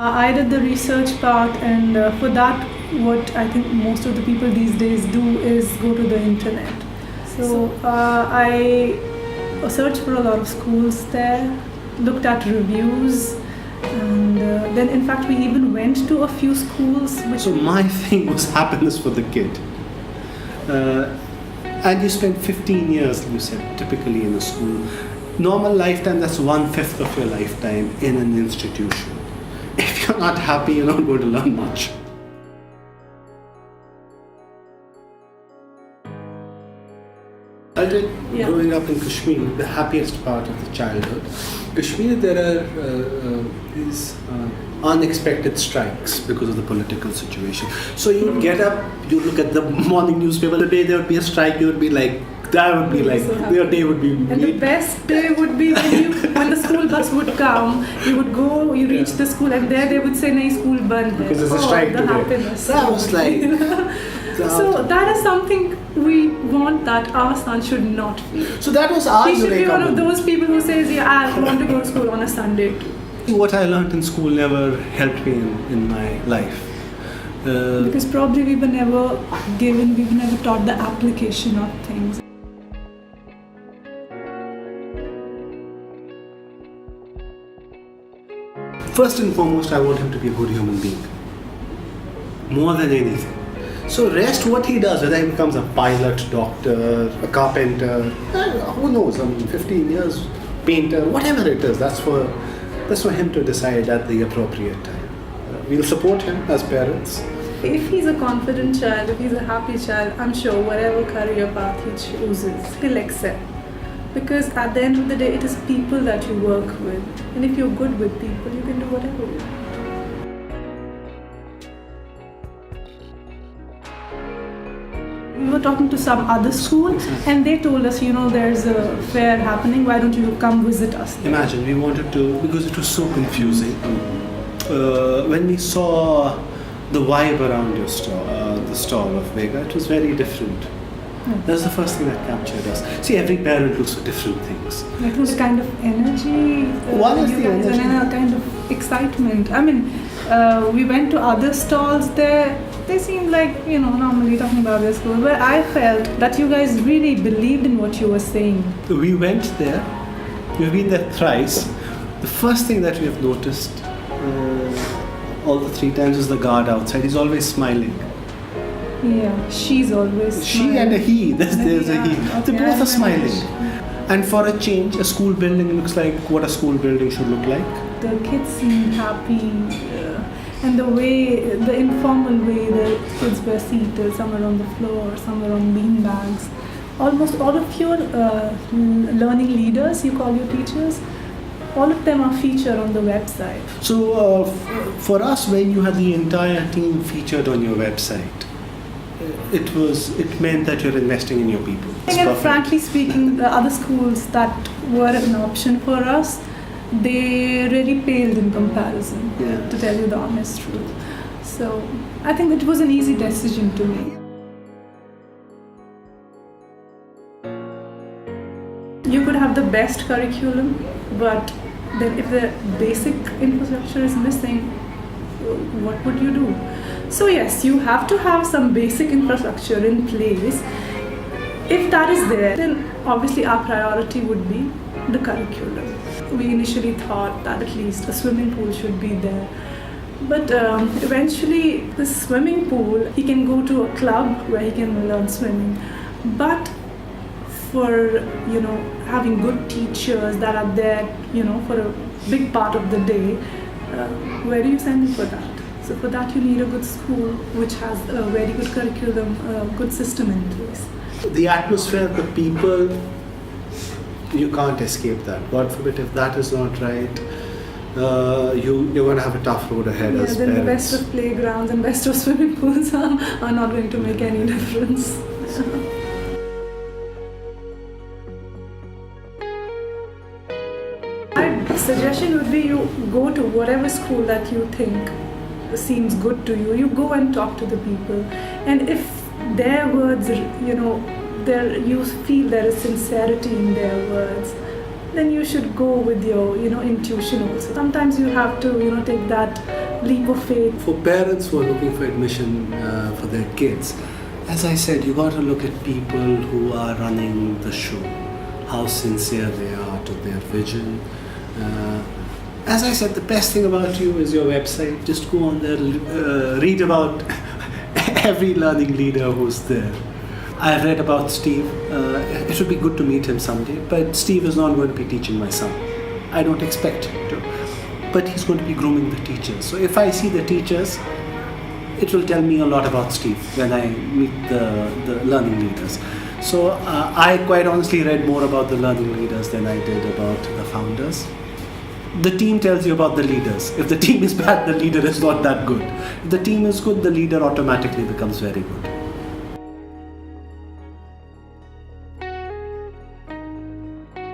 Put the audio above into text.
I did the research part, and for that, what I think most of the people these days do is go to the internet. So I searched for a lot of schools there, looked at reviews, and then in fact we even went to a few schools. So my thing was happiness for the kid. And you spent 15 years, you said, typically in a school. Normal lifetime, that's 1/5 of your lifetime in an institution. If you're not happy, you're not going to learn much. I did growing up in Kashmir, the happiest part of the childhood. Kashmir, there are these unexpected strikes because of the political situation. So you would get up, you look at the morning newspaper, the day there would be a strike, you would be like, that would be like, your day would be And the best day would be when the school bus would come, you would go, you reach the school, and there they would say, nahi, school band hai. Because there's a strike the today. Happiness. That was like... So that is something we want that our son should not feel. So that was our He should be Eureka one of moment. those people who says, yeah, I want to go to school on a Sunday too. What I learned in school never helped me in my life. Because probably we were never taught the application of things. First and foremost, I want him to be a good human being. More than anything. So rest what he does, whether he becomes a pilot, doctor, a carpenter, who knows, 15 years, painter, whatever it is, that's for him to decide at the appropriate time. We'll support him as parents. If he's a confident child, if he's a happy child, I'm sure whatever career path he chooses, he'll excel. Because at the end of the day, it is people that you work with. And if you're good with people, you can do whatever you want. We were talking to some other school, and they told us, there's a fair happening, why don't you come visit us? Imagine, we wanted to, because it was so confusing. When we saw the vibe around your store, the stall of Vega, it was very different. That's the first thing that captured us. See, every parent looks for different things. It was kind of energy. What is the energy? And a kind of excitement. I mean, we went to other stalls there. They seemed like, normally talking about their school. But I felt that you guys really believed in what you were saying. We went there. We've been there thrice. The first thing that we have noticed all the 3 times is the guard outside. He's always smiling. Yeah, she's always smiling. She and a he. There's a he. Okay, They both are smiling. And for a change, a school building looks like what a school building should look like. The kids seemed happy. And the informal way the kids were seated, somewhere on the floor, somewhere on bean bags. Almost all of your learning leaders, you call your teachers, all of them are featured on the website. So for us, when you had the entire team featured on your website, it meant that you're investing in your people. And frankly speaking, the other schools that were an option for us, they really paled in comparison, to tell you the honest truth. So I think it was an easy decision to make. You could have the best curriculum, but then if the basic infrastructure is missing, what would you do? So yes, you have to have some basic infrastructure in place. If that is there, then obviously our priority would be the curriculum. We initially thought that at least a swimming pool should be there. But eventually, the swimming pool, he can go to a club where he can learn swimming. But for, having good teachers that are there, for a big part of the day, where do you send him for that? So for that, you need a good school which has a very good curriculum, a good system in place. The atmosphere, the people, you can't escape that. God forbid if that is not right, you're going to have a tough road ahead as then parents. The best of playgrounds and best of swimming pools are not going to make any difference. My suggestion would be you go to whatever school that you think seems good to you. You go and talk to the people, and if their words, you feel there is sincerity in their words, then you should go with your, intuition also. Sometimes you have to, take that leap of faith? For parents who are looking for admission for their kids, as I said, you got to look at people who are running the show, how sincere they are to their vision. As I said, the best thing about you is your website. Just go on there, read about every learning leader who's there. I read about Steve. It would be good to meet him someday, but Steve is not going to be teaching my son. I don't expect him to. But he's going to be grooming the teachers. So if I see the teachers, it will tell me a lot about Steve when I meet the learning leaders. So I quite honestly read more about the learning leaders than I did about the founders. The team tells you about the leaders. If the team is bad, the leader is not that good. If the team is good, the leader automatically becomes very good.